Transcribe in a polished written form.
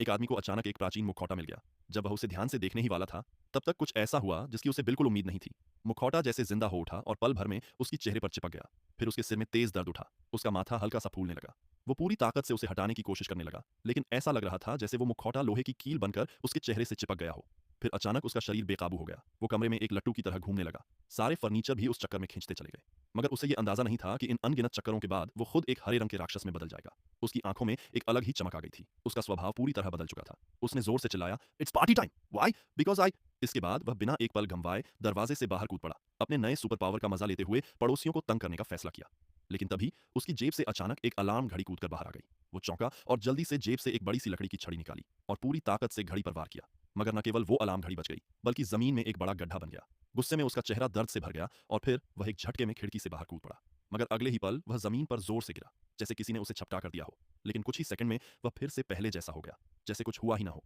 एक आदमी को अचानक एक प्राचीन मुखौटा मिल गया। जब वह उसे ध्यान से देखने ही वाला था, तब तक कुछ ऐसा हुआ जिसकी उसे बिल्कुल उम्मीद नहीं थी। मुखौटा जैसे जिंदा हो उठा और पल भर में उसकी चेहरे पर चिपक गया। फिर उसके सिर में तेज दर्द उठा, उसका माथा हल्का सा फूलने लगा। वो पूरी ताकत से उसे हटाने की कोशिश करने लगा, लेकिन ऐसा लग रहा था जैसे वो मुखौटा लोहे की कील बनकर उसके चेहरे से चिपक गया हो। फिर अचानक उसका शरीर बेकाबू हो गया। वो कमरे में एक लट्टू की तरह घूमने लगा। सारे फर्नीचर भी उस चक्कर में खींचते चले गए। मगर उसे ये अंदाजा नहीं था कि इन अनगिनत चक्करों के बाद वो खुद एक हरे रंग के राक्षस में बदल जाएगा। उसकी आंखों में एक अलग ही चमक आ गई थी। उसका स्वभाव पूरी तरह बदल चुका था। उसने जोर से चिल्लाया, it's party time, why, because I. इसके बाद वह बिना एक पल गंवाए दरवाजे से बाहर कूद पड़ा। अपने नए सुपर पावर का मजा लेते हुए पड़ोसियों को तंग करने का फैसला किया। लेकिन तभी उसकी जेब से अचानक एक अलार्म घड़ी कूदकर बाहर आ गई। वो चौंका और जल्दी से जेब से एक बड़ी सी लकड़ी की छड़ी निकाली और पूरी ताकत से घड़ी पर वार किया। मगर न केवल वो अलार्म घड़ी बच गई, बल्कि जमीन में एक बड़ा गड्ढा बन गया। गुस्से में उसका चेहरा दर्द से भर गया और फिर वह एक झटके में खिड़की से बाहर कूद पड़ा। मगर अगले ही पल वह जमीन पर जोर से गिरा, जैसे किसी ने उसे छपटा कर दिया हो। लेकिन कुछ ही सेकंड में वह फिर से पहले जैसा हो गया, जैसे कुछ हुआ ही ना हो।